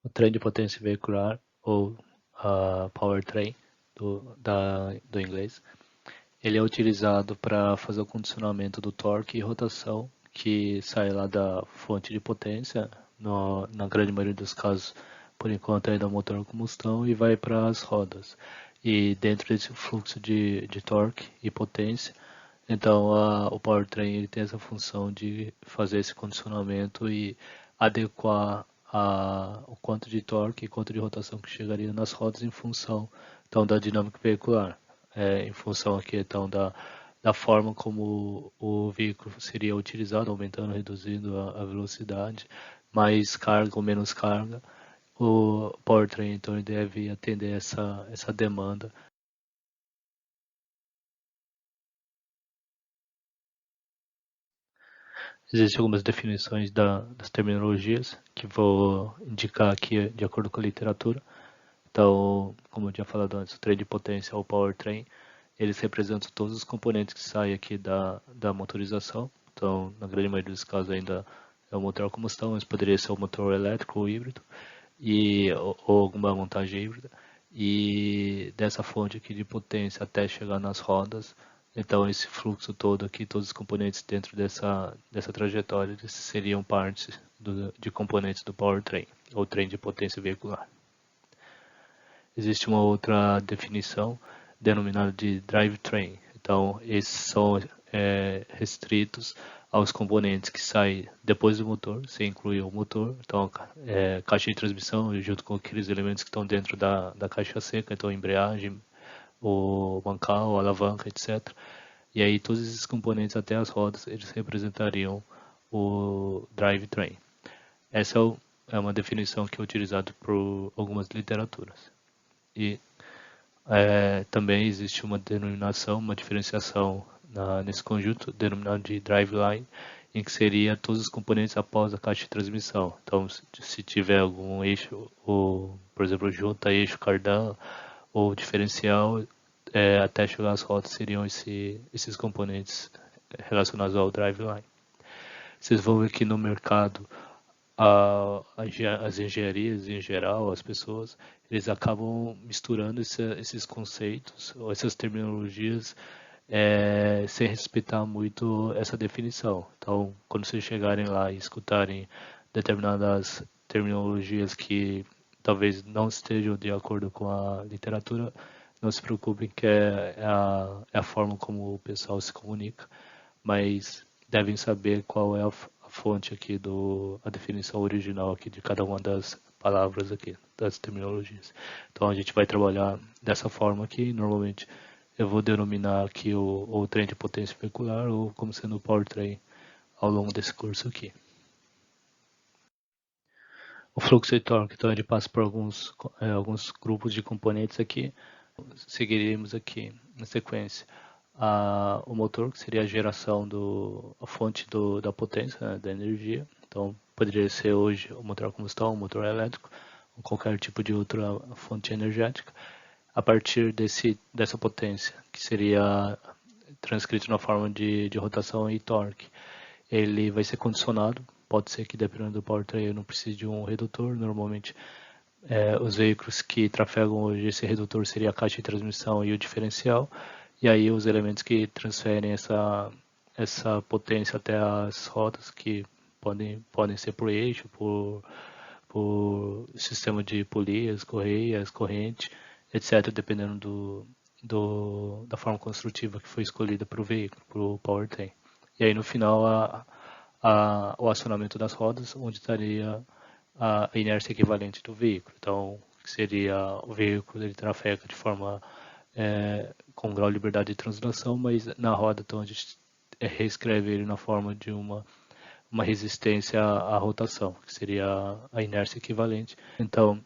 O trem de potência veicular, ou powertrain, do inglês, ele é utilizado para fazer o condicionamento do torque e rotação que sai lá da fonte de potência, na grande maioria dos casos, por enquanto é do motor a combustão, e vai para as rodas. E dentro desse fluxo de torque e potência, então o powertrain ele tem essa função de fazer esse condicionamento e adequar o quanto de torque e quanto de rotação que chegaria nas rodas em função então, da dinâmica veicular, em função aqui então da forma como o veículo seria utilizado, aumentando, reduzindo a velocidade, mais carga ou menos carga, o powertrain então ele deve atender essa demanda. Existem algumas definições das terminologias que vou indicar aqui de acordo com a literatura. Então, como eu tinha falado antes, o trem de potência ou powertrain, eles representam todos os componentes que saem aqui da motorização. Então, na grande maioria dos casos ainda é o motor a combustão, mas poderia ser o motor elétrico ou híbrido, ou alguma montagem híbrida. E dessa fonte aqui de potência até chegar nas rodas, então esse fluxo todo aqui, todos os componentes dentro dessa trajetória, seriam partes de componentes do powertrain, ou trem de potência veicular. Existe uma outra definição denominada de drivetrain. Então, esses são restritos aos componentes que saem depois do motor, se inclui o motor, então caixa de transmissão, junto com aqueles elementos que estão dentro da caixa seca, então embreagem, o bancal, a alavanca, etc. E aí todos esses componentes até as rodas, eles representariam o drivetrain. Essa é uma definição que é utilizada por algumas literaturas. E também existe uma denominação, uma diferenciação nesse conjunto, denominado de driveline, em que seria todos os componentes após a caixa de transmissão. Então, se tiver algum eixo, ou, por exemplo, junta, eixo, cardan ou diferencial, até chegar às rodas seriam esses componentes relacionados ao driveline. Vocês vão ver que no mercado as engenharias em geral, as pessoas, eles acabam misturando esses conceitos ou essas terminologias sem respeitar muito essa definição. Então, quando vocês chegarem lá e escutarem determinadas terminologias que talvez não estejam de acordo com a literatura, não se preocupem que é a forma como o pessoal se comunica, mas devem saber qual é a fonte aqui a definição original aqui de cada uma das palavras aqui, das terminologias. Então a gente vai trabalhar dessa forma aqui, normalmente eu vou denominar aqui o trem de potência veicular ou como sendo o powertrain ao longo desse curso aqui. O fluxo de torque, então ele passa por alguns grupos de componentes aqui. Seguiremos aqui na sequência o motor, que seria a geração a fonte da potência, né, da energia. Então, poderia ser hoje o motor a combustão, o motor elétrico, ou qualquer tipo de outra fonte energética. A partir dessa potência, que seria transcrito na forma de rotação e torque, ele vai ser condicionado. Pode ser que, dependendo do powertrain, eu não precise de um redutor. Normalmente, os veículos que trafegam hoje, esse redutor seria a caixa de transmissão e o diferencial. E aí os elementos que transferem essa potência até as rodas, que podem ser por eixo, por sistema de polias, correias, corrente, etc., dependendo da forma construtiva que foi escolhida para o veículo, para o powertrain. E aí no final o acionamento das rodas, onde estaria a inércia equivalente do veículo. Então, seria o veículo ele trafega de forma com grau de liberdade de translação, mas na roda então a gente reescreve ele na forma de uma resistência à rotação, que seria a inércia equivalente. Então,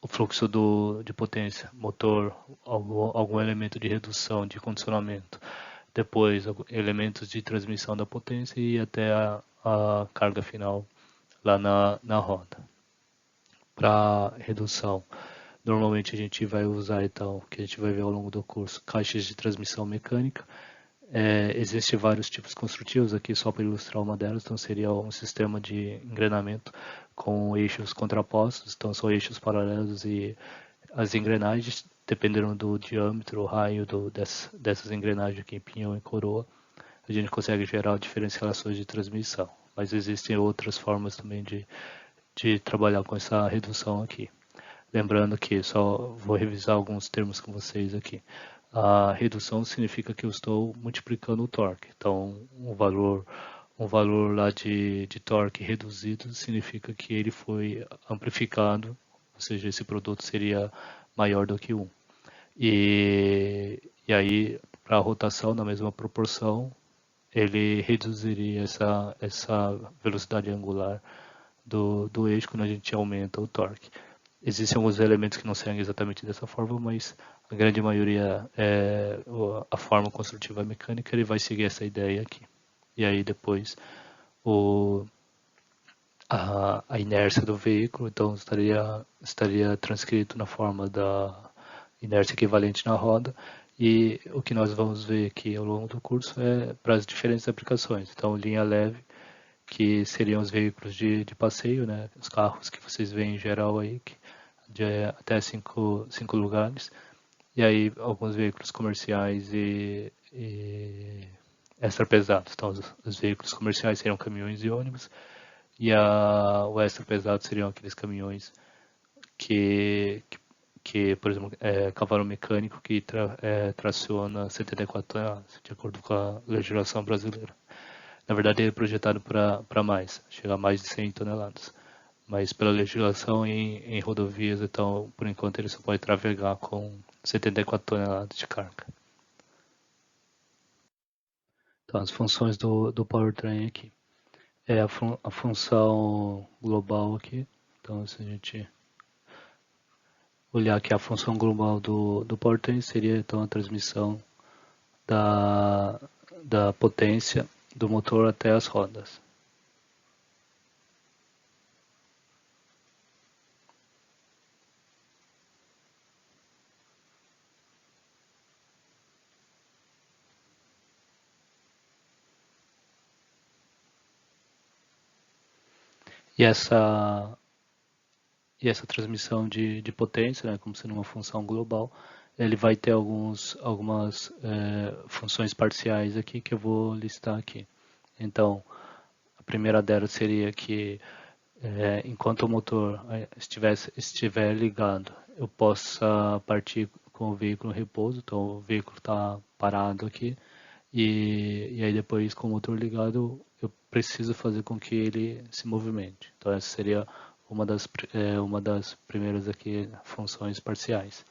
o fluxo de potência, motor, algum elemento de redução, de condicionamento, depois elementos de transmissão da potência e até a carga final lá na roda. Para redução, normalmente a gente vai usar então, que a gente vai ver ao longo do curso, caixas de transmissão mecânica, Existem vários tipos construtivos aqui, só para ilustrar uma delas. Então seria um sistema de engrenamento com eixos contrapostos, então são eixos paralelos e as engrenagens, dependendo do diâmetro, o raio dessas engrenagens aqui em pinhão e coroa, a gente consegue gerar diferentes relações de transmissão. Mas existem outras formas também de trabalhar com essa redução aqui. Lembrando que, só vou revisar alguns termos com vocês aqui. A redução significa que eu estou multiplicando o torque. Então, um valor lá de torque reduzido significa que ele foi amplificado, ou seja, esse produto seria maior do que 1. E aí, para a rotação, na mesma proporção, ele reduziria essa velocidade angular do eixo quando a gente aumenta o torque. Existem alguns elementos que não seguem exatamente dessa forma, mas a grande maioria, a forma construtiva mecânica, ele vai seguir essa ideia aqui. E aí depois a inércia do veículo, então estaria transcrito na forma da inércia equivalente na roda, e o que nós vamos ver aqui ao longo do curso é para as diferentes aplicações. Então, linha leve, que seriam os veículos de passeio, né? Os carros que vocês veem em geral aí, de até 5 lugares, e aí alguns veículos comerciais e extra pesados. Então, os veículos comerciais seriam caminhões e ônibus, e o extra pesado seriam aqueles caminhões que por exemplo, cavalo mecânico que traciona 74 toneladas, de acordo com a legislação brasileira. Na verdade, ele é projetado para mais, chegar a mais de 100 toneladas. Mas pela legislação em rodovias, então, por enquanto, ele só pode trafegar com 74 toneladas de carga. Então, as funções do powertrain aqui. A função global aqui. Então, se a gente olhar aqui a função global do powertrain, seria então a transmissão da potência do motor até as rodas. E essa transmissão de potência, né, como sendo uma função global, ele vai ter algumas funções parciais aqui que eu vou listar aqui. Então, a primeira delas seria que enquanto o motor estiver ligado, eu possa partir com o veículo em repouso, então o veículo está parado aqui, e aí depois com o motor ligado eu preciso fazer com que ele se movimente. Então essa seria uma das primeiras aqui funções parciais.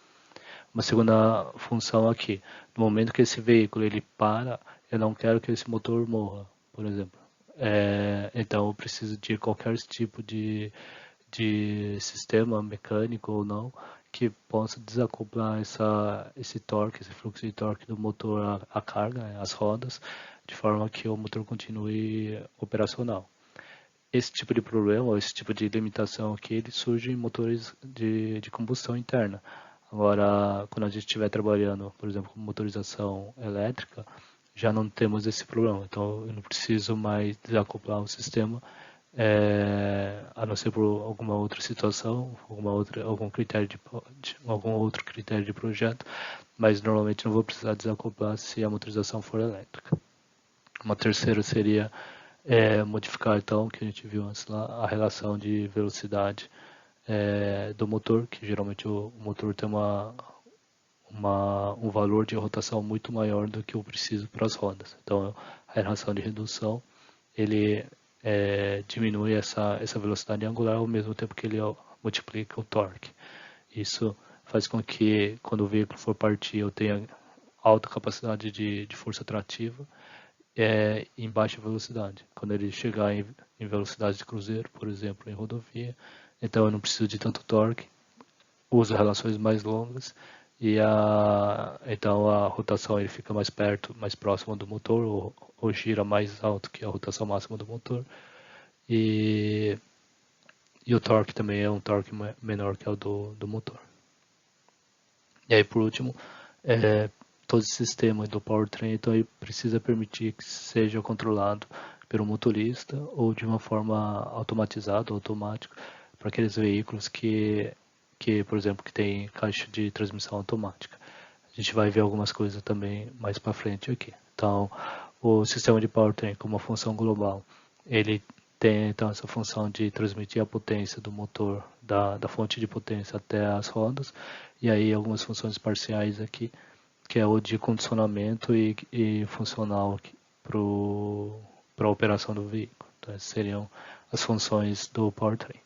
Uma segunda função aqui, no momento que esse veículo ele para, eu não quero que esse motor morra, por exemplo. Então eu preciso de qualquer tipo de sistema mecânico ou não que possa desacoplar esse torque, esse fluxo de torque do motor à carga, né, às rodas, de forma que o motor continue operacional. Esse tipo de problema, ou esse tipo de limitação aqui, ele surge em motores de combustão interna. Agora, quando a gente estiver trabalhando, por exemplo, com motorização elétrica, já não temos esse problema. Então, eu não preciso mais desacoplar o sistema, a não ser por alguma outra situação, algum outro critério de projeto, mas normalmente não vou precisar desacoplar se a motorização for elétrica. Uma terceira seria modificar, então, o que a gente viu antes lá, a relação de velocidade do motor, que geralmente o motor tem um valor de rotação muito maior do que eu preciso para as rodas. Então, a relação de redução, ele diminui essa velocidade angular ao mesmo tempo que ele multiplica o torque. Isso faz com que, quando o veículo for partir, eu tenha alta capacidade de força trativa em baixa velocidade. Quando ele chegar em velocidade de cruzeiro, por exemplo, em rodovia, então eu não preciso de tanto torque, uso relações mais longas e então a rotação ele fica mais perto, mais próxima do motor, ou gira mais alto que a rotação máxima do motor, e o torque também é um torque menor que o do motor. E aí por último, todo o sistema do powertrain, então ele precisa permitir que seja controlado pelo motorista ou de uma forma automatizada, automática, para aqueles veículos por exemplo, que tem caixa de transmissão automática. A gente vai ver algumas coisas também mais para frente aqui. Então, o sistema de powertrain como uma função global, ele tem então essa função de transmitir a potência do motor, da fonte de potência até as rodas, e aí algumas funções parciais aqui, que é o de condicionamento e funcional para a operação do veículo. Então, essas seriam as funções do powertrain.